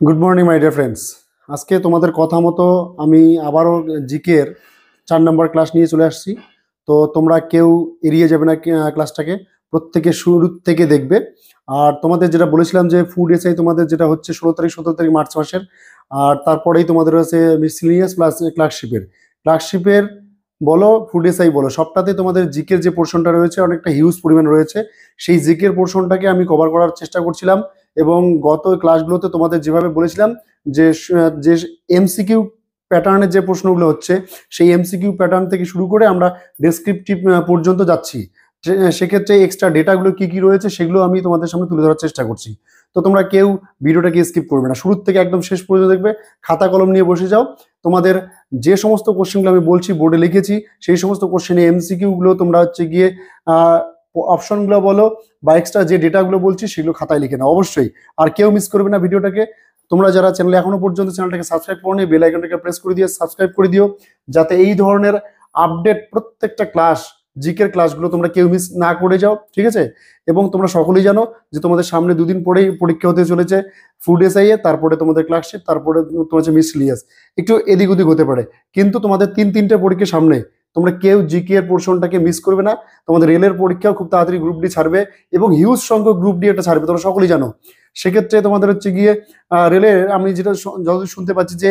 Good morning my dear friends. আজকে তোমাদের কথা মতো আমি আবারও জিকের 4 নম্বর ক্লাস নিয়ে চলে আসছি। তো তোমরা কেউ এড়িয়ে যাবে না ক্লাসটাকে, প্রত্যেকে শুরু থেকে দেখবে। আর তোমাদের যেটা বলেছিলাম যে ফুড এসআই তোমাদের যেটা হচ্ছে 16 তারিখ 17 তারিখ মার্চ মাসের, আর তারপরেই তোমাদের আছে মিসলিনিয়াস প্লাস ক্লার্কশিপের বলো, ফুড এসআই বলো, সবটাতে তোমাদের জিকের যে পোর্শনটা রয়েছে অনেকটা হিউজ পরিমাণ রয়েছে। সেই জিকের পোর্শনটাকে আমি কভার করার চেষ্টা করছিলাম। এবং গত ক্লাসগুলোতে তোমাদের যেভাবে বলেছিলাম যে এমসিকিউ প্যাটার্নের যে প্রশ্নগুলো হচ্ছে, সেই এমসিকিউ প্যাটার্ন থেকে শুরু করে আমরা ডেসক্রিপটিভ পর্যন্ত যাচ্ছি। সেক্ষেত্রে এক্সট্রা ডেটাগুলো কি কি রয়েছে সেগুলো আমি তোমাদের সামনে তুলে ধরার চেষ্টা করছি। তো তোমরা কেউ ভিডিওটাকে স্কিপ করবে না, শুরু থেকে একদম শেষ পর্যন্ত দেখবে। খাতা কলম নিয়ে বসে যাও। তোমাদের যে সমস্ত কোশ্চেনগুলো আমি বলছি বোর্ডে লিখেছি, সেই সমস্ত কোশ্চেনে এমসিকিউগুলো তোমরা হচ্ছে গিয়ে অপশনগুলো বলো বা এক্সট্রা যে ডেটাগুলো বলছি সেগুলো খাতায় লিখে নাও অবশ্যই। আর কেউ মিস করবে না ভিডিওটাকে। তোমরা যারা চ্যানেলে এখনো পর্যন্ত চ্যানেলটাকে সাবস্ক্রাইব করো নি, বেল আইকনটাকে প্রেস করে দিয়ে সাবস্ক্রাইব করে দিও, যাতে এই ধরনের আপডেট প্রত্যেকটা ক্লাস, জিকের ক্লাসগুলো তোমরা কেউ মিস না করে যাও, ঠিক আছে? এবং তোমরা সকলেই জানো যে তোমাদের সামনে দুদিন পরেই পরীক্ষা হতে চলেছে, ফুড এসআই এ, তারপরে তোমাদের ক্লার্কশিপ, তারপরে তোমার হচ্ছে মিসলিনিয়াস। একটু এদিক ওদিক হতে পারে, কিন্তু তোমাদের তিনটে পরীক্ষা সামনে। তোমরা কেউ জিকে এর পোর্শনটাকে মিস করবে না। তোমাদের রেলের পরীক্ষাও খুব তাড়াতাড়ি গ্রুপ ডি ছাড়বে, এবং হিউজ সংখ্যক গ্রুপ ডি এটা ছাড়বে, তোমরা সকলেই জানো। সেক্ষেত্রে তোমাদের হচ্ছে গিয়ে রেলের আমি যেটা যতদূর শুনতে পাচ্ছি যে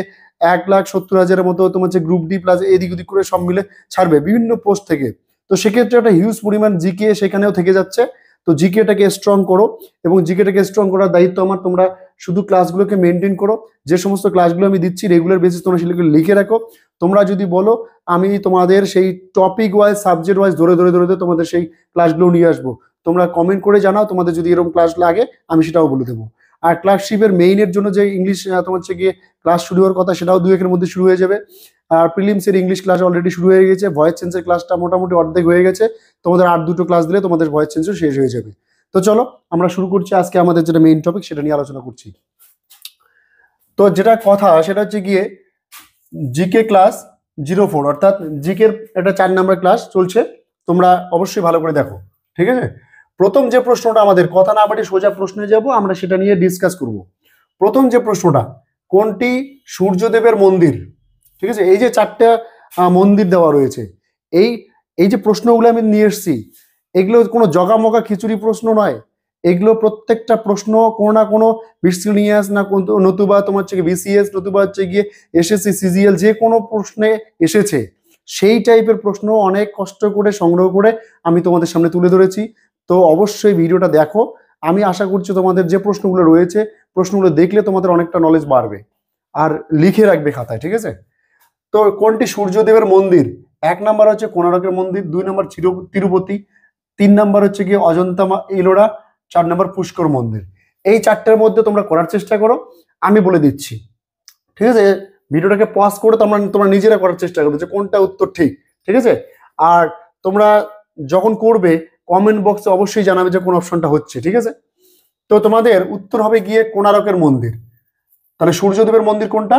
1,70,000-এর মতো তোমার হচ্ছে গ্রুপ ডি প্লাস এদিক ওদিক করে সব মিলে ছাড়বে বিভিন্ন পোস্ট থেকে। তো সেক্ষেত্রে একটা হিউজ পরিমাণ জিকে সেখানেও থেকে যাচ্ছে। তো জিকেটাকে স্ট্রং করো, এবং জিকেটাকে স্ট্রং করার দায়িত্ব আমার। তোমরা শুধু ক্লাসগুলোকে মেনটেন করো, যে সমস্ত ক্লাসগুলো আমি দিচ্ছি রেগুলার বেসিস তোমরা সেগুলো লিখে রাখো। তোমরা যদি বলো আমি তোমাদের সেই টপিক ওয়াইজ, সাবজেক্ট ওয়াইজ ধরে ধরে ধরে ধরে তোমাদের সেই ক্লাসগুলো নিয়ে আসবো। তোমরা কমেন্ট করে জানাও তোমাদের যদি এরকম ক্লাস লাগে, আমি সেটাও বলে দেবো। আর ক্লার্কশিপের মেইনের জন্য যে ইংলিশ তোমার হচ্ছে গিয়ে ক্লাস শুরু হওয়ার কথা, সেটাও 2-1-এর মধ্যে শুরু হয়ে যাবে। আর প্রিলিমসের ইংলিশ ক্লাস অলরেডি শুরু হয়ে গেছে, ভয়েস চেঞ্জের ক্লাসটা মোটামুটি অর্ধেক হয়ে গেছে। তোমাদের আর 2টো ক্লাস দিলে তোমাদের ভয়েস চেঞ্জও শেষ হয়ে যাবে। তো চলো আমরা শুরু করছি। আজকে আমাদের যেটা মেইন টপিক সেটা নিয়ে আলোচনা করছি। তো যেটা কথা সেটা হচ্ছে গিয়ে জিকে ক্লাস 04, অর্থাৎ জিকের একটা 4 নম্বর ক্লাস চলছে। তোমরা অবশ্যই ভালো করে দেখো, ঠিক আছে? প্রথম যে প্রশ্নটা, আমাদের কথা না বাড়ি সোজা প্রশ্নে যাব, আমরা সেটা নিয়ে ডিসকাস করব। প্রথম যে প্রশ্নটা, কোনটি সূর্যদেবের মন্দির? ঠিক আছে, এই যে 4টা মন্দির দেওয়া রয়েছে, এই এই যে প্রশ্নগুলো আমি নিয়ে এসেছি, এগুলো কোনো জগামগা খিচুড়ি প্রশ্ন নয়। এগুলো প্রত্যেকটা প্রশ্ন কোনো না কোনো মিসলিনিয়াস, না নতুবা তোমার হচ্ছে বিসিএস, নতুবা হচ্ছে গিয়ে এসএসসি, সিজিএল, যে কোনো প্রশ্নে এসেছে সেই টাইপের প্রশ্ন অনেক কষ্ট করে সংগ্রহ করে আমি তোমাদের সামনে তুলে ধরেছি। তো অবশ্যই ভিডিওটা দেখো। আমি আশা করছি তোমাদের যে প্রশ্নগুলো রয়েছে, প্রশ্নগুলো দেখলে তোমাদের অনেকটা নলেজ বাড়বে। আর লিখে রাখবে খাতায়, ঠিক আছে? তো কোনটি সূর্যদেবের মন্দির? 1 নম্বর হচ্ছে কোণারকের মন্দির, 2 নম্বর তিরুপতি, 3 নম্বর হচ্ছে গিয়ে অজন্তা ইলোরা, 4 নম্বর পুষ্কর মন্দির। এই 4টের মধ্যে তোমরা করার চেষ্টা করো, আমি বলে দিচ্ছি, ঠিক আছে? ভিডিওটাকে পজ করে তোমরা নিজেরা করার চেষ্টা করবে যে কোনটা উত্তর ঠিক, ঠিক আছে? আর তোমরা যখন করবে কমেন্ট বক্সে অবশ্যই জানাবে যে কোন অপশনটা হচ্ছে, ঠিক আছে? তো তোমাদের উত্তর হবে গিয়ে কোণারকের মন্দির। তাহলে সূর্যদেবের মন্দির কোনটা?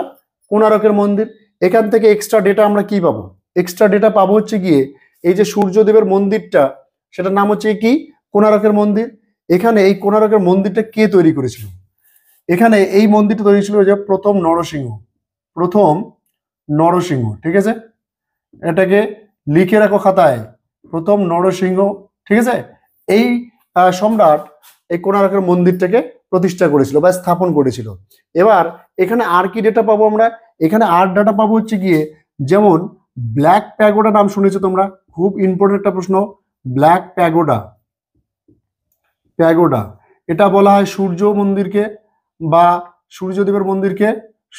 কোণারকের মন্দির। এখান থেকে এক্সট্রা ডেটা আমরা কি পাবো? এক্সট্রা ডেটা পাবো হচ্ছে গিয়ে এই যে সূর্যদেবের মন্দিরটা, সেটার নাম হচ্ছে কি? কোণারকের মন্দির। এখানে এই কোণারকের মন্দিরটা কে তৈরি করেছিল? এখানে এই মন্দিরটা তৈরি ছিল যে প্রথম নরসিংহ, ঠিক আছে? এটাকে লিখে রাখো খাতায়, প্রথম নরসিংহ, ঠিক আছে? এই সম্রাট এই কোণারকের মন্দিরটাকে প্রতিষ্ঠা করেছিল বা স্থাপন করেছিল। এবার এখানে আর কি ডেটা পাবো আমরা? এখানে আর ডাটা পাবো হচ্ছে গিয়ে, যেমন ব্ল্যাক প্যাগোডা নাম শুনেছো তোমরা, খুব ইম্পর্টেন্ট একটা প্রশ্ন। ব্ল্যাক প্যাগোডা এটা বলা হয় সূর্য মন্দিরকে বা সূর্যদেবের মন্দিরকে,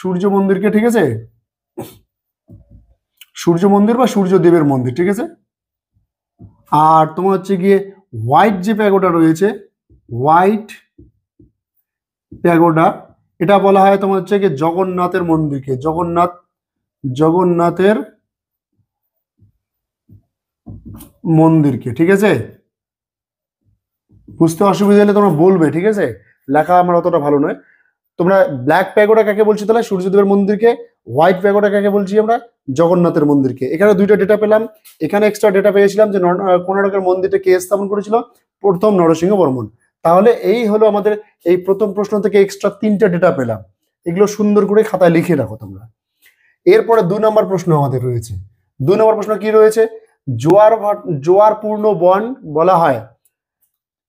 সূর্য মন্দিরকে, ঠিক আছে? সূর্য মন্দির বা সূর্যদেবের মন্দির, ঠিক আছে? আর তোমার হচ্ছে গিয়ে হোয়াইট যে প্যাগোডা রয়েছে, হোয়াইট প্যাগোডা, এটা বলা হয় তোমার হচ্ছে গিয়ে জগন্নাথের মন্দিরকে, জগন্নাথের মন্দিরকে, ঠিক আছে? বুঝতে অসুবিধা হলে তোমরা বলবে, ঠিক আছে? লেখা আমার অতটা ভালো নয়। তোমরা ব্ল্যাক প্যাগোডা কাকে বলছি তাহলে? সূর্যদেবের মন্দিরকে। হোয়াইট প্যাগোডা কাকে বলছি আমরা? জগন্নাথের মন্দিরকে। এখানে 2টা ডেটা পেলাম। এখানে এক্সট্রা ডেটা পেয়েছিলাম যে কোণারকের মন্দিরটা কে স্থাপন করেছিল? প্রথম নরসিংহ বর্মন। তাহলে এই হলো আমাদের এই প্রথম প্রশ্ন থেকে এক্সট্রা 3টে ডেটা পেলাম। এগুলো সুন্দর করে খাতায় লিখে রাখো তোমরা। এরপরে 2 নম্বর প্রশ্ন আমাদের রয়েছে। 2 নম্বর প্রশ্ন কি রয়েছে? জোয়ারপূর্ণ বন বলা হয়।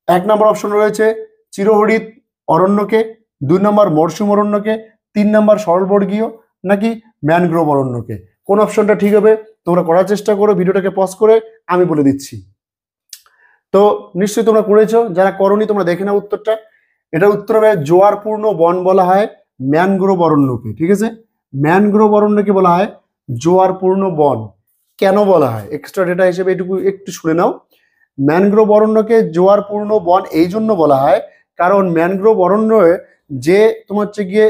1 নম্বর অপশন রয়েছে চিরহরিৎ অরণ্যকে, 2 নম্বর মরশুম অরণ্যকে, 3 নম্বর সরলবর্গীয়, নাকি ম্যানগ্রোভ অরণ্যকে। কোন অপশনটা ঠিক হবে তোমরা করার চেষ্টা করো, ভিডিওটাকে পজ করে আমি বলে দিচ্ছি। তো নিশ্চয়ই তোমরা করেছো, যারা করনি তোমরা দেখে নাও উত্তরটা। এটা উত্তর হবে জোয়ারপূর্ণ বন বলা হয় ম্যানগ্রোভ অরণ্যকে। ঠিক আছে, ম্যানগ্রোভ অরণ্যকে বলা হয় জোয়ারপূর্ণ বন। কেন বলা হয় এক্সট্রা ডেটা হিসেবে এটুকু একটু শুনে নাও। ম্যানগ্রোভ অরণ্যকে জোয়ারপূর্ণ বন এই জন্য বলা হয় কারণ ম্যানগ্রোভ অরণ্যে যে তোমার হচ্ছে গিয়ে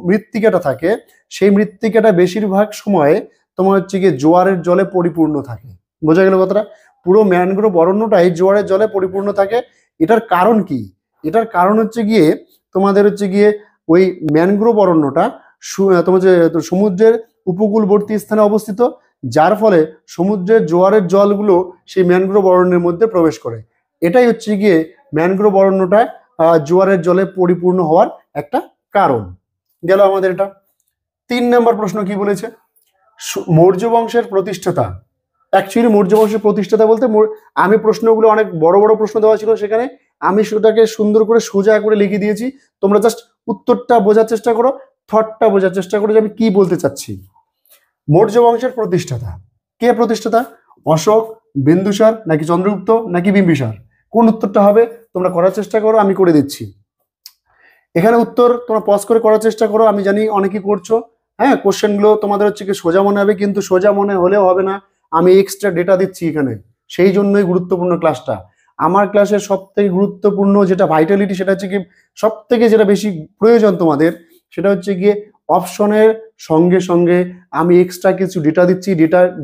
মৃত্তিকাটা থাকে, সেই মৃত্তিকাটা বেশিরভাগ সময়ে তোমার হচ্ছে গিয়ে জোয়ারের জলে পরিপূর্ণ থাকে। বোঝা গেল কথাটা? পুরো ম্যানগ্রোভ অরণ্যটাই জোয়ারের জলে পরিপূর্ণ থাকে। এটার কারণ কি? এটার কারণ হচ্ছে গিয়ে তোমাদের হচ্ছে গিয়ে ওই ম্যানগ্রোভ অরণ্যটা তোমার যে সমুদ্রের উপকূলবর্তী স্থানে অবস্থিত, যার ফলে সমুদ্রের জোয়ারের জলগুলো সেই ম্যানগ্রোভ অরণ্যের মধ্যে প্রবেশ করে। এটাই হচ্ছে গিয়ে ম্যানগ্রোভ অরণ্যটা জোয়ারের জলে পরিপূর্ণ হওয়ার একটা কারণ। গেল আমাদের এটা। 3 নম্বর প্রশ্ন কি বলেছে? মৌর্য বংশের প্রতিষ্ঠাতা। অ্যাকচুয়ালি মৌর্য বংশের প্রতিষ্ঠাতা বলতে আমি প্রশ্নগুলো অনেক বড় বড় প্রশ্ন দেওয়া ছিল, সেখানে আমি সেটাকে সুন্দর করে সোজা করে লিখে দিয়েছি। তোমরা জাস্ট উত্তরটা বোঝার চেষ্টা করো, থটটা বোঝার চেষ্টা করো যে আমি কি বলতে চাচ্ছি। মৌর্য বংশের প্রতিষ্ঠাতা কে? প্রতিষ্ঠাতা অশোক, বিন্দুসার, নাকি চন্দ্রগুপ্ত, নাকি বিম্বিসার? কোন উত্তরটা হবে তোমরা করার চেষ্টা করো, আমি করে দিচ্ছি। এখানে উত্তর তোমরা পজ করে করার চেষ্টা করো। আমি জানি অনেকেই করছো, হ্যাঁ, কোশ্চেনগুলো তোমাদের হচ্ছে কি সোজা মনে হবে, কিন্তু সোজা মনে হলেও হবে না, আমি এক্সট্রা ডেটা দিচ্ছি এখানে, সেই জন্যই গুরুত্বপূর্ণ ক্লাসটা। আমার ক্লাসের সব থেকে গুরুত্বপূর্ণ যেটা ভাইটালিটি, সেটা হচ্ছে কি সব থেকে যেটা বেশি প্রয়োজন তোমাদের, সেটা হচ্ছে গিয়ে অপশনের সঙ্গে সঙ্গে আমি এক্সট্রা কিছু ডেটা দিচ্ছি,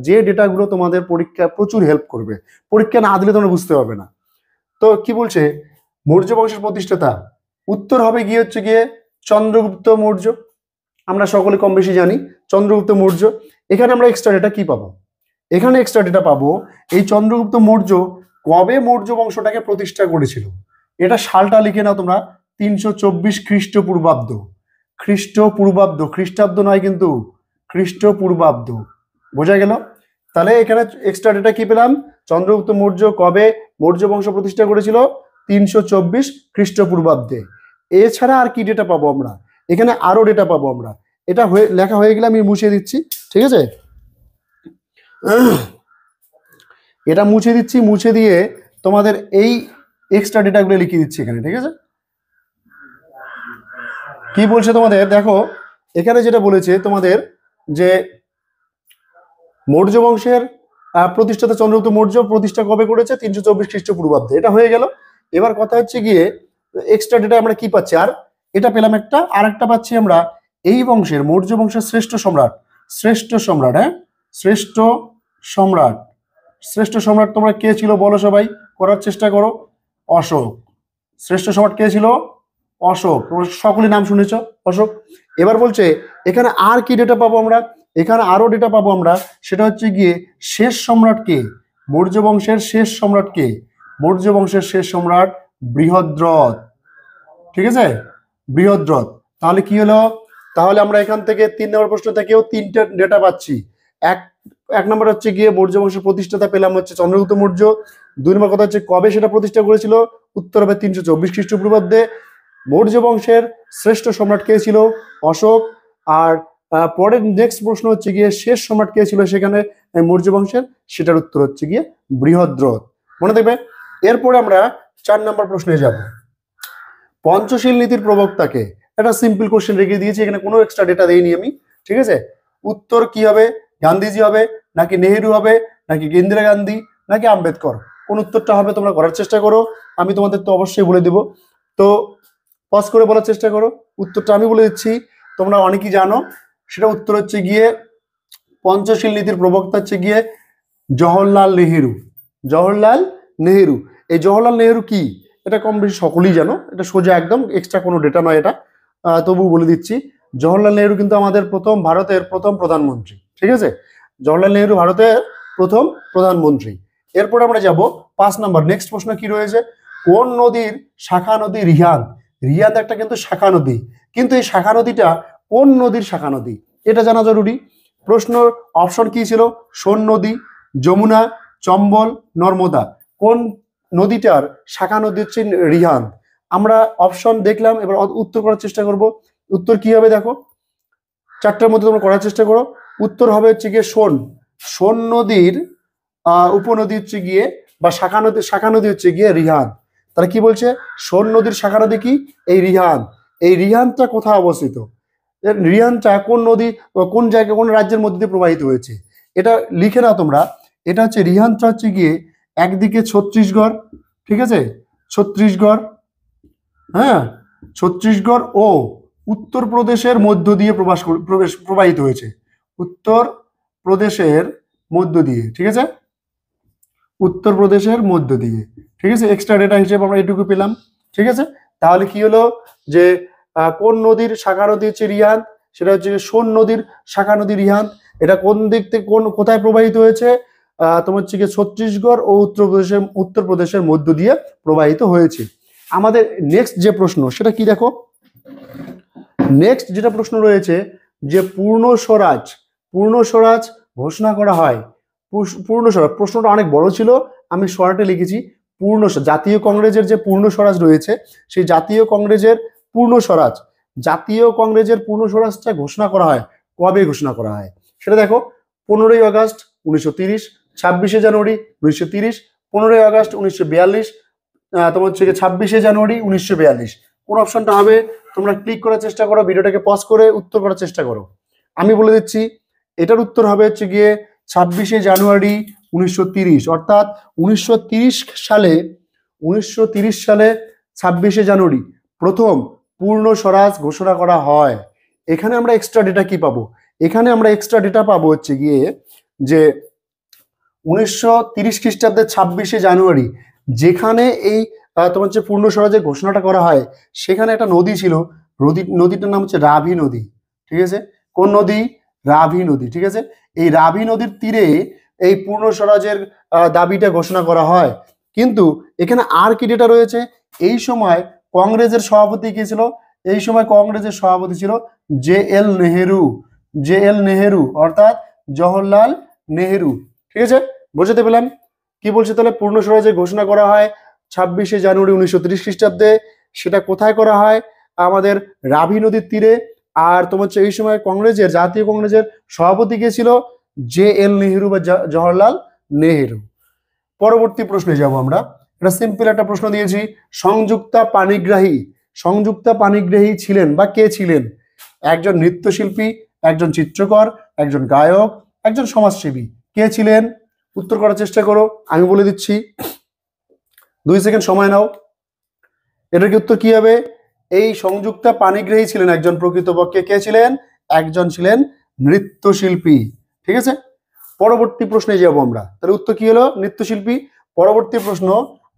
যে ডেটাগুলো তোমাদের পরীক্ষা প্রচুর হেল্প করবে। পরীক্ষা না দিলে তোমরা বুঝতে পারবে না। তো কি বলছে? মৌর্য বংশের প্রতিষ্ঠাতা উত্তর হবে গিয়ে হচ্ছে গিয়ে চন্দ্রগুপ্ত মৌর্য। আমরা সকলে কম বেশি জানি চন্দ্রগুপ্ত মৌর্য। এখানে আমরা এক্সট্রা ডেটা কি পাবো? এখানে এক্সট্রা ডেটা পাবো এই চন্দ্রগুপ্ত মৌর্য কবে মৌর্য বংশটাকে প্রতিষ্ঠা করেছিল। এটা সালটা লিখে নাও তোমরা, 324 খ্রিস্টপূর্বাব্দ। খ্রিস্টপূর্বাব্দ, খ্রিস্টাব্দ নয় কিন্তু, খ্রিস্টপূর্বাব্দ। বোঝা গেল? তাহলে এখানে এক্সট্রা ডেটা কি পেলাম? চন্দ্রগুপ্ত মৌর্য কবে মৌর্য বংশ প্রতিষ্ঠা করেছিল? 324 খ্রিস্টপূর্বাব্দে। এছাড়া আর কি ডেটা পাবো আমরা? এখানে আরো ডেটা পাবো আমরা। এটা লেখা হয়ে গেলে আমি মুছে দিচ্ছি, ঠিক আছে? এটা মুছে দিচ্ছি, মুছে দিয়ে তোমাদের এই এক্সট্রা ডেটাগুলো লিখে দিচ্ছি এখানে, ঠিক আছে? কি বলছে তোমাদের দেখো, এখানে যেটা বলেছে তোমাদের যে মৌর্য বংশের প্রতিষ্ঠাতা চন্দ্রগুপ্ত মৌর্য প্রতিষ্ঠা কবে করেছে? 324 খ্রিস্টপূর্বাব্দে। এটা হয়ে গেল। এবার কথা হচ্ছে গিয়ে এক্সট্রা ডেটা আমরা কি পাচ্ছি? আর এটা পেলাম একটা, আর একটা পাচ্ছি আমরা এই বংশের মৌর্য বংশের শ্রেষ্ঠ সম্রাট, হ্যাঁ, শ্রেষ্ঠ সম্রাট তোমরা কে ছিল বলো সবাই, করার চেষ্টা করো। অশোক। শ্রেষ্ঠ সম্রাট কে ছিল? অশোক। তোমরা সকলেই নাম শুনেছ, অশোক। এবার বলছে এখানে আর কি ডেটা পাবো আমরা? এখানে আরো ডেটা পাবো আমরা, সেটা হচ্ছে গিয়ে শেষ সম্রাট কে? মৌর্য বংশের শেষ সম্রাট কে? মৌর্য বংশের শেষ সম্রাট বৃহদ্রথ। ঠিক আছে, বৃহদ্রথ। তাহলে কি হলো? তাহলে আমরা এখান থেকে 3 নম্বর প্রশ্ন থেকেও 3টে ডেটা পাচ্ছি। এক নম্বর হচ্ছে গিয়ে মৌর্য বংশের প্রতিষ্ঠাতা পেলাম হচ্ছে চন্দ্রগুপ্ত মৌর্য। 2 নম্বর কথা হচ্ছে কবে সেটা প্রতিষ্ঠা করেছিল? উত্তর হবে 324 খ্রিস্টপূর্বাব্দে। মৌর্য বংশের শ্রেষ্ঠ সম্রাট কে ছিল? অশোক। আর পরের নেক্সট প্রশ্ন হচ্ছে গিয়ে শেষ সম্রাট কে ছিল সেখানে মৌর্য বংশের, সেটার উত্তর হচ্ছে গিয়ে বৃহদ্রথ। মনে থাকবে। এরপরে আমরা 4 নম্বর প্রশ্নে যাব। পঞ্চশীল নীতির প্রবক্তাকে। একটা সিম্পল কোশ্চেন রেখে দিয়েছি, এখানে কোনো এক্সট্রা ডেটা দেইনি আমি, ঠিক আছে? উত্তর কি হবে? গান্ধীজি হবে, নাকি নেহেরু হবে, নাকি ইন্দিরা গান্ধী, নাকি আম্বেদকর? কোন উত্তরটা হবে তোমরা করার চেষ্টা করো, আমি তোমাদের তো অবশ্যই বলে দেব। তো পজ করে বলার চেষ্টা করো। উত্তরটা আমি বলে দিচ্ছি, তোমরা অনেকেই জানো। সেটা উত্তর হচ্ছে গিয়ে পঞ্চশীল নীতির প্রবক্তা হচ্ছে গিয়ে জওহরলাল নেহেরু। জওহরলাল নেহেরু। এই জওহরলাল নেহেরু কি? এটা কম বেশি সকলেই জানো, এটা সোজা একদম, এক্সট্রা কোনো ডেটা নয় এটা, তবু বলে দিচ্ছি। জওহরলাল নেহেরু কিন্তু আমাদের ভারতের প্রথম প্রধানমন্ত্রী, ঠিক আছে? জওহরলাল নেহেরু ভারতের প্রথম প্রধানমন্ত্রী। এরপর আমরা যাব 5 নম্বর। নেক্সট প্রশ্ন কি রয়েছে? কোন নদীর শাখা নদী রিহান্দ? রিহান্দ একটা কিন্তু শাখা নদী, কিন্তু এই শাখা নদীটা কোন নদীর শাখা নদী এটা জানা জরুরি। প্রশ্ন অপশন কি ছিল? সোন নদী, যমুনা, চম্বল, নর্মদা। কোন নদীটার শাখা নদী হচ্ছে রিহান্দ? আমরা অপশন দেখলাম, এবার উত্তর করার চেষ্টা করব। উত্তর কি হবে দেখো, চারটার মধ্যে তোমরা করার চেষ্টা করো। উত্তর হবে হচ্ছে গিয়ে সোন। সোন নদীর উপনদী হচ্ছে গিয়ে বা শাখা নদী হচ্ছে গিয়ে রিহান্দ। তাহলে কি বলছে? সোন নদীর শাখা নদী কি? এই রিহান্দ। এই রিহান্দটা কোথায় অবস্থিত? রিহান্দটা কোন নদী, কোন জায়গায়, কোন রাজ্যের মধ্যে দিয়ে প্রবাহিত হয়েছে? এটা লিখে নাও তোমরা। এটা হচ্ছে রিহান্দটা হচ্ছে গিয়ে একদিকে ছত্তিশগড়, ঠিক আছে, ছত্তিশগড়, হ্যাঁ, ছত্তিশগড় ও উত্তরপ্রদেশের মধ্য দিয়ে প্রবাহিত হয়েছে। উত্তর প্রদেশের মধ্য দিয়ে, ঠিক আছে, উত্তরপ্রদেশের মধ্য দিয়ে, ঠিক আছে। এক্সট্রা ডেটা হিসেবে আমরা এটুকু পেলাম, ঠিক আছে। তাহলে কি হলো যে কোন নদীর শাখা নদী হচ্ছে রিহান্দ? সেটা হচ্ছে সোন নদীর শাখা নদী রিহান্দ। এটা কোন দিক থেকে কোথায় প্রবাহিত হয়েছে? তোমার হচ্ছে কি ছত্তিশগড় ও উত্তরপ্রদেশের মধ্য দিয়ে প্রবাহিত হয়েছে। আমাদের নেক্সট যে প্রশ্ন সেটা কি দেখো, নেক্সট যেটা প্রশ্ন রয়েছে যে পূর্ণ স্বরাজ ঘোষণা করা হয়। পূর্ণ স্বরাজ, প্রশ্নটা অনেক বড় ছিল, আমি শর্টে লিখেছি। জাতীয় কংগ্রেসের যে পূর্ণ স্বরাজ রয়েছে, সেই জাতীয় কংগ্রেসের পূর্ণ স্বরাজটা ঘোষণা করা হয় কবে? ঘোষণা করা হয় সেটা দেখো, 15ই আগস্ট 1930, 26শে জানুয়ারি 1930, 15ই আগস্ট 1942, তোমার হচ্ছে 26শে জানুয়ারি 1942। কোন অপশনটা হবে? তোমরা ক্লিক করার চেষ্টা করো, ভিডিওটাকে পজ করে উত্তর করার চেষ্টা করো। আমি বলে দিচ্ছি, এটার উত্তর হবে হচ্ছে গিয়ে 26শে জানুয়ারি 1930। অর্থাৎ 1930 সালে 26শে জানুয়ারি প্রথম পূর্ণ স্বরাজ ঘোষণা করা হয়। এখানে আমরা এক্সট্রা ডেটা কি পাবো? এখানে আমরা এক্সট্রা ডেটা পাবো হচ্ছে গিয়ে যে 1930 খ্রিস্টাব্দে 26শে জানুয়ারি যেখানে এই তোমার হচ্ছে পূর্ণ স্বরাজের ঘোষণাটা করা হয়, সেখানে একটা নদী ছিল, নদীটার নাম হচ্ছে রাভি নদী, ঠিক আছে। কোন নদী? রাভি নদী, ঠিক আছে। এই রাভি নদীর তীরে এই পূর্ণ স্বরাজের দাবিটা ঘোষণা করা হয়। কিন্তু এখানে আর কি ডেটা রয়েছে? এই সময় কংগ্রেসের সভাপতি কে ছিল? এই সময় কংগ্রেসের সভাপতি ছিল জে এল নেহেরু, অর্থাৎ জওহরলাল নেহেরু, ঠিক আছে। বোঝাতে পেলাম কি বলছে? তাহলে পূর্ণ স্বরাজের ঘোষণা করা হয় 26শে জানুয়ারি 1930 খ্রিস্টাব্দে। সেটা কোথায় করা হয়? আমাদের রাভি নদীর তীরে। আর তোমার হচ্ছে এই সময় জাতীয় কংগ্রেসের সভাপতি কে ছিল? জে এল নেহেরু বা জওহরলাল নেহেরু। পরবর্তী প্রশ্নে যাব আমরা। এটা সিম্পল একটা প্রশ্ন দিয়েছি, সংযুক্তা পাণিগ্রাহী ছিলেন বা কে ছিলেন? একজন নৃত্যশিল্পী, একজন চিত্রকর, একজন গায়ক, একজন সমাজসেবী। কে ছিলেন? উত্তর করার চেষ্টা করো, আমি বলে দিচ্ছি, 2 সেকেন্ড সময় নাও। এটার কি উত্তর কি হবে? এই সংযুক্তা পাণিগ্রাহী ছিলেন একজন, প্রকৃতপক্ষে কে ছিলেন? একজন ছিলেন নৃত্যশিল্পী, ঠিক আছে। পরবর্তী প্রশ্নে যাব আমরা। তাহলে উত্তর কি হলো? নৃত্যশিল্পী। পরবর্তী প্রশ্ন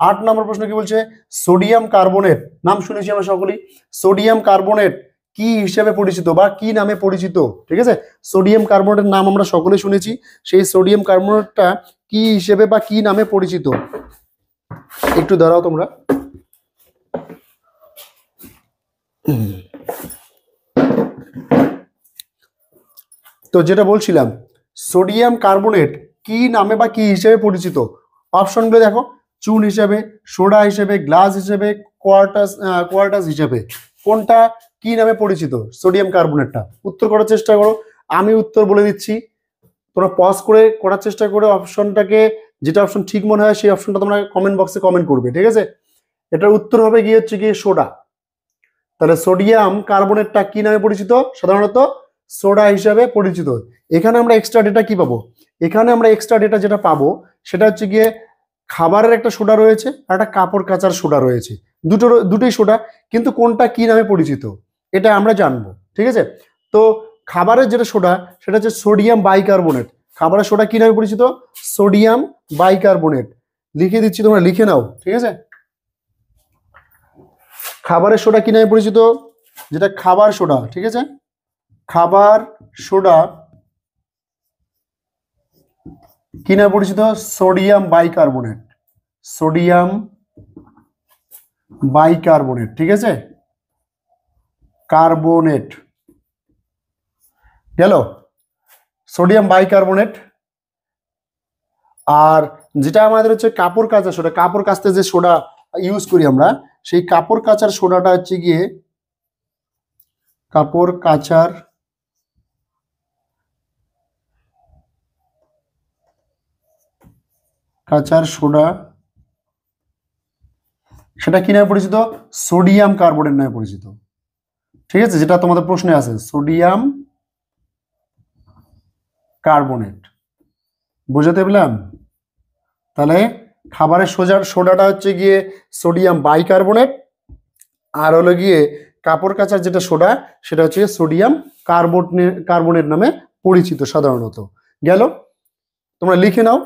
8 নম্বর প্রশ্ন কি বলছে? সোডিয়াম কার্বনেট, নাম শুনেছি আমরা সকলেই। সোডিয়াম কার্বনেট কি হিসেবে পরিচিত বা কি নামে পরিচিত? ঠিক আছে, সোডিয়াম কার্বনেটের নাম আমরা সকলেই শুনেছি। সেই সোডিয়াম কার্বনেটটা কি হিসেবে বা কি নামে পরিচিত? একটু দাঁড়াও তোমরা। তো যেটা বলছিলাম, সোডিয়াম কার্বনেট কি নামে বা কি হিসেবে পরিচিত? অপশনগুলো দেখো, চুন হিসেবে, সোডা হিসেবে, গ্লাস হিসেবে, কোয়ার্টাস হিসেবে। কোনটা কি নামে পরিচিত সোডিয়াম কার্বনেটটা? উত্তর করার চেষ্টা করো, আমি উত্তর বলে দিচ্ছি। তোমরা পজ করে করার চেষ্টা করে অপশনটাকে, যেটা অপশন ঠিক মনে হয় সেই অপশনটা তোমরা কমেন্ট বক্সে কমেন্ট করবে, ঠিক আছে। এটার উত্তর হবে গিয়ে হচ্ছে গিয়ে সোডা। তাহলে সোডিয়াম কার্বনেটটা কি নামে পরিচিত? সাধারণত সোডা হিসাবে পরিচিত। এখানে আমরা এক্সট্রা ডেটা কি পাবো? এখানে আমরা এক্সট্রা ডেটা যেটা পাবো সেটা হচ্ছে গিয়ে খাবারের একটা সোডা রয়েছে আর একটা কাপড় কাচার সোডা রয়েছে, দুটোই সোডা, কিন্তু কোনটা কি নামে পরিচিত এটা আমরা জানবো, ঠিক আছে। তো খাবারের যেটা সোডা সেটা হচ্ছে সোডিয়াম বাইকার্বনেট। খাবারের সোডা কি নামে পরিচিত? Sodium bicarbonate. লিখে দিচ্ছি, তোমরা লিখে নাও, ঠিক আছে। খাবারের সোডা কি নামে পরিচিত? যেটা খাবার সোডা, ঠিক আছে, খাবার সোডা কি নামে পরিচিত? সোডিয়াম বাইকার্বনেট, সোডিয়াম বাইকার্বনেট, ঠিক আছে। কার্বনেট গেল, সোডিয়াম বাইকার্বনেট। আর যেটা আমাদের হচ্ছে কাপড় কাচার সোডা, কাপড় কাচতে যে সোডা ইউজ করি আমরা, সেই কাপড় কাচার সোডাটা হচ্ছে গিয়ে কাপড় কাচার সোডা, সেটা কি নামে পরিচিত? সোডিয়াম কার্বনেট নামে পরিচিত। ঠিক আছে, যেটা তোমাদের প্রশ্নে আছে সোডিয়াম কার্বনেট। বুঝতে পেলাম? তাহলে খাবারের সোডাটা হচ্ছে গিয়ে সোডিয়াম বাইকার্বনেট, আর হলো গিয়ে কাপড় কাচার যেটা সোডা সেটা হচ্ছে সোডিয়াম কার্বনেট নামে পরিচিত সাধারণত। গেল, তোমরা লিখে নাও,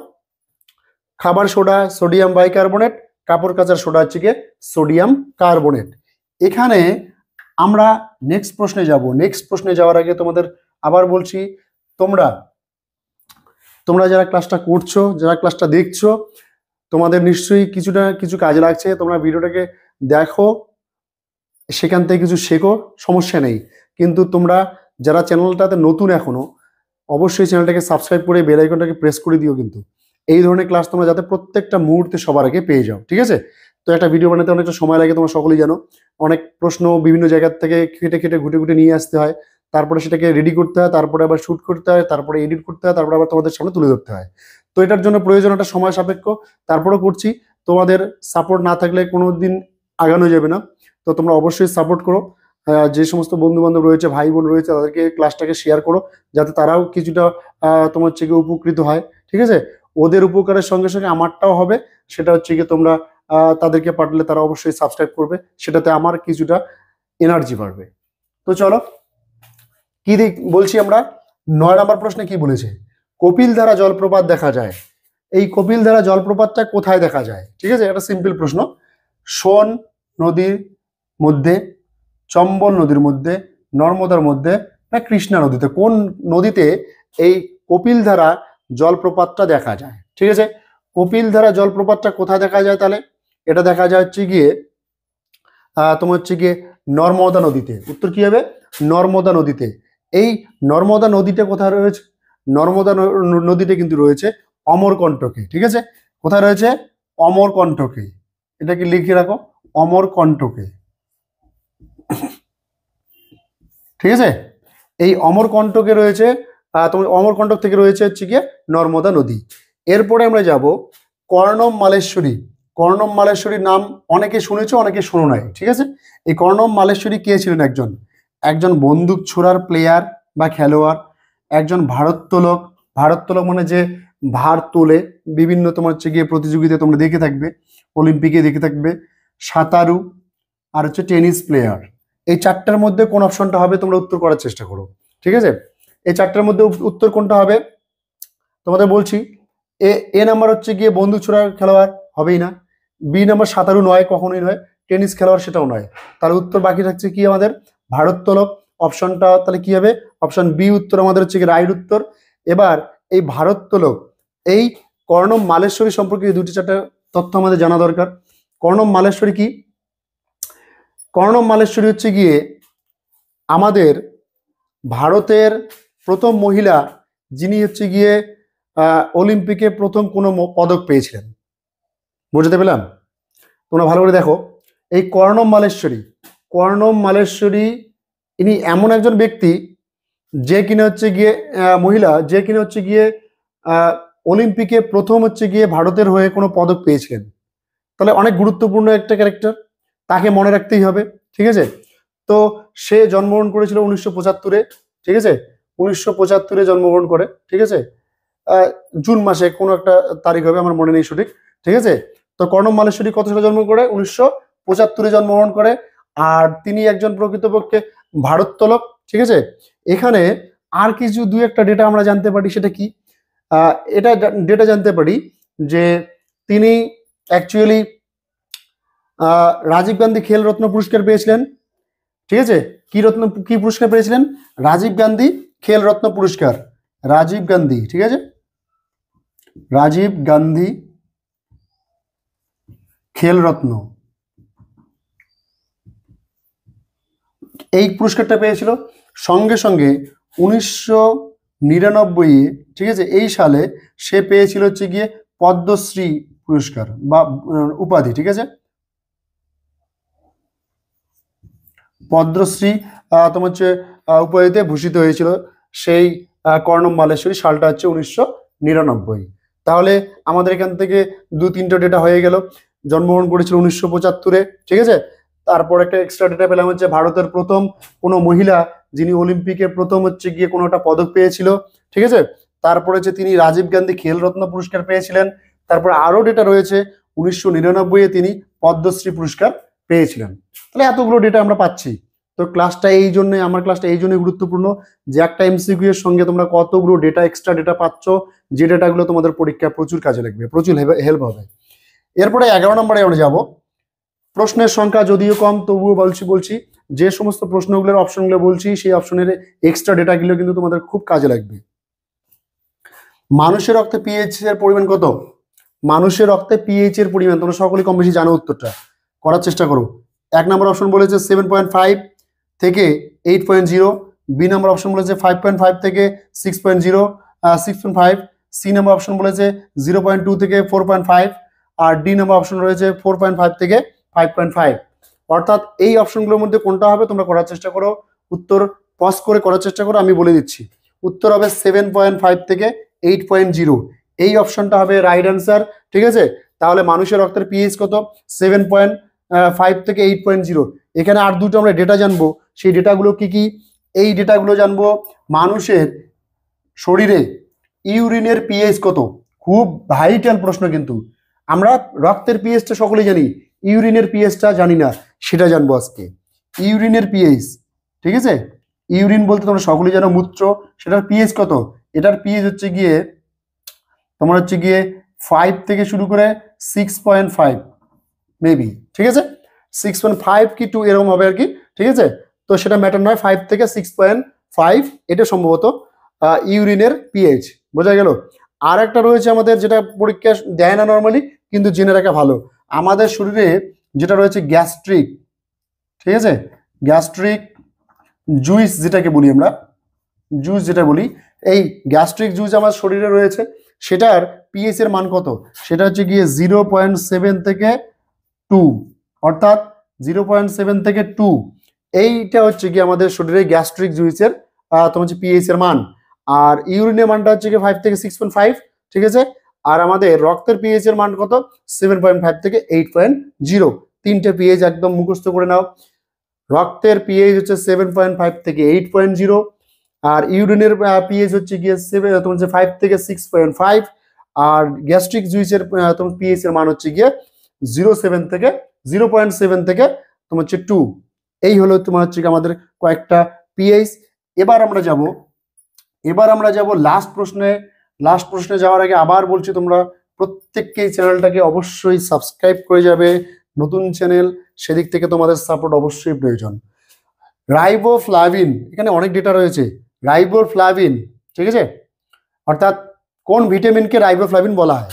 খাবার সোডা সোডিয়াম বাইকার্বনেট, কাপড় কাচার সোডা হচ্ছে গিয়ে সোডিয়াম কার্বনেট। এখানে আমরা নেক্সট প্রশ্নে যাব। নেক্সট প্রশ্নে যাওয়ার আগে তোমাদের আবার বলছি, তোমরা যারা ক্লাসটা করছো, যারা ক্লাসটা দেখছো, তোমাদের নিশ্চয়ই কিছু কাজে লাগছে। তোমরা ভিডিওটাকে দেখো, সেখান থেকে কিছু শেখো, সমস্যা নেই। কিন্তু তোমরা যারা চ্যানেলটাতে নতুন এখনো, অবশ্যই চ্যানেলটাকে সাবস্ক্রাইব করে বেল আইকনটাকে প্রেস করে দিও, কিন্তু এই ধরনের ক্লাস তোমরা যাতে প্রত্যেকটা মুহূর্তে সবার আগে পেয়ে যাও। ঠিক আছে? তো একটা ভিডিও বানাতে অনেকটা সময় লাগে, তোমরা সকলেই জানো। অনেক প্রশ্ন বিভিন্ন জায়গা থেকে খেটে ঘুটে নিয়ে আসতে হয়, তারপরে সেটাকে রেডি করতে হয়, তারপরে আবার শুট করতে হয়, তারপরে এডিট করতে হয়, তারপরে আবার তোমাদের সামনে তুলে ধরতে হয়। তো এটার জন্য প্রয়োজন একটা সময় সাপেক্ষ, তারপরেও করছি। তোমাদের সাপোর্ট না থাকলে কোনো দিন আগানো যাবে না। তো তোমরা অবশ্যই সাপোর্ট করো। যে সমস্ত বন্ধু বান্ধব রয়েছে, ভাই বোন রয়েছে, তাদেরকে ক্লাসটাকে শেয়ার করো, যাতে তারাও কিছুটা তোমার হচ্ছে গিয়ে উপকৃত হয়। ঠিক আছে? ওদের উপকারের সঙ্গে সঙ্গে আমারটাও হবে। সেটা হচ্ছে গিয়ে তোমরা তাদেরকে পাঠালে তারা অবশ্যই সাবস্ক্রাইব করবে, সেটাতে আমার কিছুটা এনার্জি বাড়বে। তো চলো, কি বলছি আমরা? 9 নম্বর প্রশ্নে কি বলেছে? কপিলধারা জলপ্রপাত দেখা যায়। এই কপিলধারা জলপ্রপাতটা কোথায় দেখা যায়? ঠিক আছে, একটা সিম্পল প্রশ্ন। সোন নদীর মধ্যে, চম্বল নদীর মধ্যে, নর্মদার মধ্যে, না কৃষ্ণা নদীতে? কোন নদীতে এই কপিলধারা জলপ্রপাতটা দেখা যায়? ঠিক আছে, কপিলধারা জলপ্রপাতটা কোথায় দেখা যায়? তাহলে এটা দেখা যায় হচ্ছে গিয়ে তোমার হচ্ছে গিয়ে নর্মদা নদীতে। উত্তর কি হবে? নর্মদা নদীতে। এই নর্মদা নদীটা কোথায় রয়েছে? নর্মদা নদীটা কিন্তু রয়েছে অমরকণ্টকে। ঠিক আছে, কোথায় রয়েছে? অমরকণ্টকে। এটাকে লিখে রাখো, অমরকণ্টকে। ঠিক আছে, এই অমরকণ্টকে রয়েছে, তোমার অমরকণ্টক থেকে রয়েছে হচ্ছে গিয়ে নর্মদা নদী। এরপরে আমরা যাব কর্ণম মালেশ্বরী। কর্ণম মালেশ্বরীর নাম অনেকে শুনেছো, অনেকে শোনো নাই। ঠিক আছে, এই কর্ণম মালেশ্বরী কে ছিলেন? একজন বন্দুক ছোড়ার প্লেয়ার বা খেলোয়াড়, একজন ভারোত্তোলক। ভারোত্তোলক মানে যে ভার তোলে, বিভিন্ন তোমার হচ্ছে গিয়ে প্রতিযোগিতায় তোমরা দেখে থাকবে, অলিম্পিকে দেখে থাকবে। সাঁতারু, আর হচ্ছে টেনিস প্লেয়ার। এই চারটার মধ্যে কোন অপশনটা হবে? তোমরা উত্তর করার চেষ্টা করো। ঠিক আছে, এই চারটার মধ্যে উত্তর কোনটা হবে তোমাদের বলছি। এ নাম্বার হচ্ছে গিয়ে বন্দুক ছোড়ার খেলোয়াড়, হবেই না। বি নাম্বার সাঁতারু নয়, কখনোই নয়। টেনিস খেলোয়াড়, সেটাও নয়। তার উত্তর বাকি থাকছে কি আমাদের? ভারোত্তোলক। অপশনটা তাহলে কি হবে? অপশন বি উত্তর আমাদের হচ্ছে কি রাইট উত্তর। এবার এই ভারোত্তোলক, এই কর্ণম মালেশ্বরী সম্পর্কে দুটি চারটা তথ্য আমাদের জানা দরকার। কর্ণম মালেশ্বরী কি? কর্ণম মালেশ্বরী হচ্ছে গিয়ে আমাদের ভারতের প্রথম মহিলা, যিনি হচ্ছে গিয়ে অলিম্পিকে প্রথম কোনো পদক পেয়েছিলেন। বুঝতে পেলাম? তোমরা ভালো করে দেখো, এই কর্ণম মালেশ্বরী ইনি এমন একজন ব্যক্তি যে কিনা হচ্ছে গিয়ে মহিলা, যে কিনা হচ্ছে গিয়ে অলিম্পিকে প্রথম হচ্ছে গিয়ে ভারতের হয়ে কোনো পদক পেয়েছিলেন। তাহলে অনেক গুরুত্বপূর্ণ একটা ক্যারেক্টার, তাকে মনে রাখতেই হবে। ঠিক আছে, তো সে জন্মগ্রহণ করেছিল 1975-এ। ঠিক আছে, 1975-এ জন্মগ্রহণ করে। ঠিক আছে, জুন মাসে কোনো একটা তারিখ হবে, আমার মনে নেই সঠিক। ঠিক আছে, তো কর্ণম মালেশ্বরী কত সালে জন্ম করে? 1975-এ জন্মগ্রহণ করে। আর তিনি একজন প্রকৃতপক্ষে ভারোত্তোলক। ঠিক আছে, এখানে আর কিছু দুই একটা ডেটা আমরা জানতে পারি। সেটা কি? এটা ডেটা জানতে পারি যে তিনি অ্যাকচুয়ালি রাজীব গান্ধী খেল রত্ন পুরস্কার পেয়েছিলেন। ঠিক আছে, কি পুরস্কার পেয়েছিলেন? রাজীব গান্ধী খেল রত্ন পুরস্কার। রাজীব গান্ধী, ঠিক আছে, রাজীব গান্ধী খেল রত্ন। এই পুরস্কারটা পেয়েছিল। সঙ্গে সঙ্গে 1999 ঠিক আছে এই সালে সে পেয়েছিল হচ্ছে গিয়ে পদ্মশ্রী পুরস্কার বা উপাধি, ঠিক আছে, পদ্মশ্রী তোমার হচ্ছে উপাধিতে ভূষিত হয়েছিল সেই কর্ণম মালেশ্বরী। সালটা হচ্ছে 1999। তাহলে আমাদের এখান থেকে 2-3টা ডেটা হয়ে গেল। জন্মগ্রহণ করেছিল 1975-এ, ঠিক আছে। তারপর একটা এক্সট্রা ডেটা পেলাম হচ্ছে ভারতের প্রথম কোনো মহিলা যিনি অলিম্পিকে প্রথম হচ্ছে গিয়ে কোনো একটা পদক পেয়েছিল, ঠিক আছে। তারপরে হচ্ছে তিনি রাজীব গান্ধী খেলরত্ন পুরস্কার পেয়েছিলেন। তারপর আরো ডেটা রয়েছে, 1999-এ তিনি পদ্মশ্রী পুরস্কার পেয়েছিলেন। তাহলে এতগুলো ডেটা আমরা পাচ্ছি। তো ক্লাসটা এই জন্য, আমার ক্লাসটা এই জন্যই গুরুত্বপূর্ণ যে একটা এমসিকিউ এর সঙ্গে তোমরা কতগুলো ডেটা, এক্সট্রা ডেটা পাচ্ছ, যে ডেটাগুলো তোমাদের পরীক্ষায় প্রচুর কাজে লাগবে, প্রচুর হেল্প হবে। এরপরে 11 নম্বরে আমরা যাব। প্রশ্নের সংখ্যা যদিও কম তবুও বলছি যে সমস্ত প্রশ্নগুলোর অপশনগুলো বলছি সেই অপশনের এক্সট্রা ডেটাগুলো কিন্তু তোমাদের খুব কাজে লাগবে। মানুষের রক্তে পিএইচ এর পরিমাণ কত? মানুষের রক্তে পিএইচ এর পরিমাণ তোমরা সকলেই কম বেশি জানো, উত্তরটা করার চেষ্টা করো। 1 নম্বর অপশন বলেছে 7.5 থেকে 8.0, বি নম্বর অপশন বলেছে 5.5 থেকে 6.5, সি নম্বর অপশন বলেছে 0.2 থেকে 4.5, আর ডি নম্বর অপশন রয়েছে 4.5 থেকে 5.5। অর্থাৎ এই অপশনগুলোর মধ্যে কোনটা হবে তোমরা করার চেষ্টা করো, উত্তর পজ করে করার চেষ্টা করো, আমি বলে দিচ্ছি। উত্তর হবে 7.5 থেকে 8.0, এই অপশনটা হবে রাইট অ্যান্সার, ঠিক আছে। তাহলে মানুষের রক্তের পিএইচ কত? 7.5 থেকে 8.0। এখানে আর দুটো আমরা ডেটা জানবো, সেই ডেটাগুলো কি কি? এই ডেটাগুলো জানবো মানুষের শরীরে ইউরিনের পিএইচ কত। খুব ভাইটাল প্রশ্ন কিন্তু। আমরা রক্তের পিএইচটা সকলেই জানি, ইউরিনের পিএইচটা জানি না, সেটা জানবো আজকে। ইউরিনের পিএইচ, ঠিক আছে, ইউরিন বলতে তোমরা সকলেই জানো মূত্র, সেটার পিএইচ কত? এটার পিএইচ হচ্ছে গিয়ে তোমার হচ্ছে গিয়ে 5 থেকে শুরু করে 6.5 মেবি, ঠিক আছে। 6.5 কি 2 এরকম হবে আর কি, ঠিক আছে। তো সেটা ম্যাটার নয়, 5 থেকে 6.5 এটা সম্ভবত ইউরিনের পিএইচ, বোঝা গেল। আর একটা রয়েছে আমাদের, যেটা পরীক্ষা দেয় না নর্মালি, কিন্তু জেনে রাখা ভালো। আমাদের শরীরে যেটা রয়েছে গ্যাস্ট্রিক, ঠিক আছে, গ্যাস্ট্রিক জুইস যেটাকে বলি আমরা, জুস যেটা বলি, এই গ্যাস্ট্রিক জুস আমার শরীরে রয়েছে, সেটার পিএইচ এর মান কত? সেটা হচ্ছে গিয়ে 0.7 থেকে 2, অর্থাৎ 0.7 থেকে 2, এইটা হচ্ছে গিয়ে আমাদের শরীরে গ্যাস্ট্রিক জুইসের তোমার হচ্ছে পিএইচ এর মান। আর ইউরিনের মানটা হচ্ছে গিয়ে 5 থেকে 6.5, ঠিক আছে। আর আমাদের রক্তের পিএইচ এর মান কত? 7.5 থেকে 8.0। তিনটে পিএইচ একদম মুখস্থ করে নাও। রক্তের পিএইচ হচ্ছে 7.5 থেকে 8.0, আর ইউরিনের পিএইচ হচ্ছে গিয়ে 5 থেকে 6.5, আর গ্যাস্ট্রিক জুইসের তোমার পিএইচ এর মান হচ্ছে গিয়ে 0.7 থেকে 2। এই হলো তোমার হচ্ছে আমাদের কয়েকটা পিএইচ। এবার আমরা যাব লাস্ট প্রশ্নে। লাস্ট প্রশ্নে যাওয়ার আগে আবার বলছি, তোমরা প্রত্যেককেই চ্যানেলটাকে অবশ্যই সাবস্ক্রাইব করে যাবে, নতুন চ্যানেল, সেদিক থেকে তোমাদের সাপোর্ট অবশ্যই প্রয়োজন। রাইবোফ্লাভিন, এখানে অনেক ডেটা রয়েছে। রাইবোফ্লাভিন, ঠিক আছে, অর্থাৎ কোন ভিটামিনকে রাইবোফ্লাভিন বলা হয়?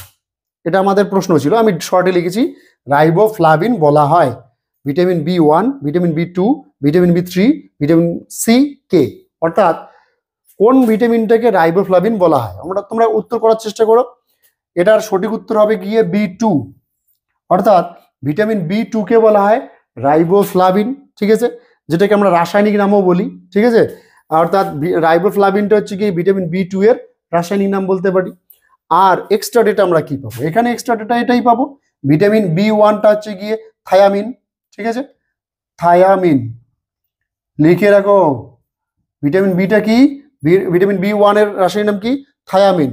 এটা আমাদের প্রশ্ন ছিল, আমি শর্টে লিখেছি রাইবোফ্লাভিন বলা হয় vitamin B1, vitamin B2, vitamin B3, vitamin C, K. অর্থাৎ কোন ভিটামিনটাকে রাইবোফ্লাভিন বলা হয়? তোমরা উত্তর করার চেষ্টা করো। এটার সঠিক উত্তর হবে গিয়ে B2, অর্থাৎ ভিটামিন B2 কে বলা হয় রাইবোফ্লাভিন, ঠিক আছে, যেটাকে আমরা রাসায়নিক নামও বলি, ঠিক আছে। অর্থাৎ রাইবোফ্লাভিনটা হচ্ছে কি ভিটামিন B2 এর রাসায়নিক নাম বলতে পারি। আর এক্সট্রা ডেটা আমরা কি পাবো? এখানে এক্সট্রা ডেটা এটাই পাবো, ভিটামিন B1টা হচ্ছে গিয়ে থায়ামিন, ঠিক আছে, থায়ামিন লিখে রাখো। ভিটামিন বিটা কি? ভিটামিন B1 এর রাসায়নিক নাম কি? থায়ামিন।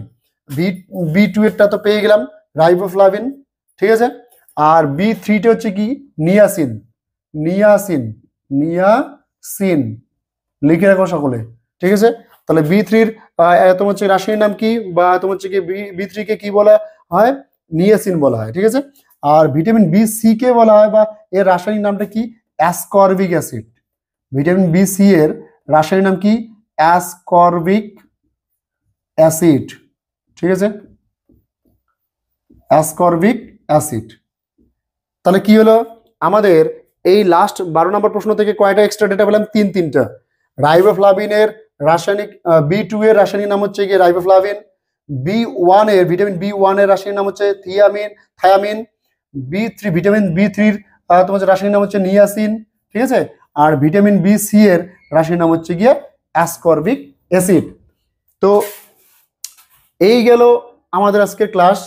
B2 এরটা তো পেয়ে গেলাম, রাইবোফ্লাভিন, ঠিক আছে। আর B3টা হচ্ছে কি? নিয়াসিন, নিয়াসিন লিখে রাখো সকলে, ঠিক আছে। তাহলে B3-র তোমার হচ্ছে রাসায়নিক নাম কি, বা তোমার হচ্ছে কি B3 কে কি বলা হয়? নিয়াসিন বলা হয়, ঠিক আছে। আর ভিটামিন B6 কে বলা হয়, বা এর রাসায়নিক নামটা কি? Ascorbic acid. ভিটামিন B6 এর রাসায়নিক নাম কি? অ্যাসকর্বিক অ্যাসিড, ঠিক আছে, অ্যাসকর্বিক অ্যাসিড। তাহলে কি হলো? আমাদের এই লাস্ট 12 নম্বর প্রশ্ন থেকে কয়টা এক্সট্রা ডেটা পেলাম? তিনটা। রাইবোফ্লাভিনের রাসায়নিক B2 এর রাসায়নিক নাম হচ্ছে গিয়ে রাইবোফ্লাভিন, B1 এর ভিটামিন B1 এর রাসায়নিক নাম হচ্ছে থায়ামিন, B3 ভিটামিন B3 এর তোমার রাসায়নিক নাম হচ্ছে নিয়াসিন, ঠিক আছে? আর ভিটামিন B6 এর রাসায়নিক নাম হচ্ছে গিয়ে অ্যাসকর্বিক অ্যাসিড। তো এই গেল আমাদের আজকের ক্লাস।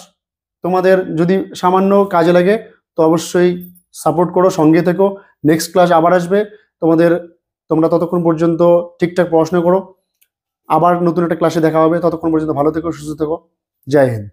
তোমাদের যদি সামান্য কাজে লাগে তো অবশ্যই সাপোর্ট করো, সঙ্গে থেকো। নেক্সট ক্লাস আবার আসবে তোমরা ততক্ষণ পর্যন্ত ঠিকঠাক পড়াশোনা করো। আবার নতুন একটা ক্লাসে দেখা হবে। ততক্ষণ পর্যন্ত ভালো থেকো, সুস্থ থেকো। জয় হিন্দ।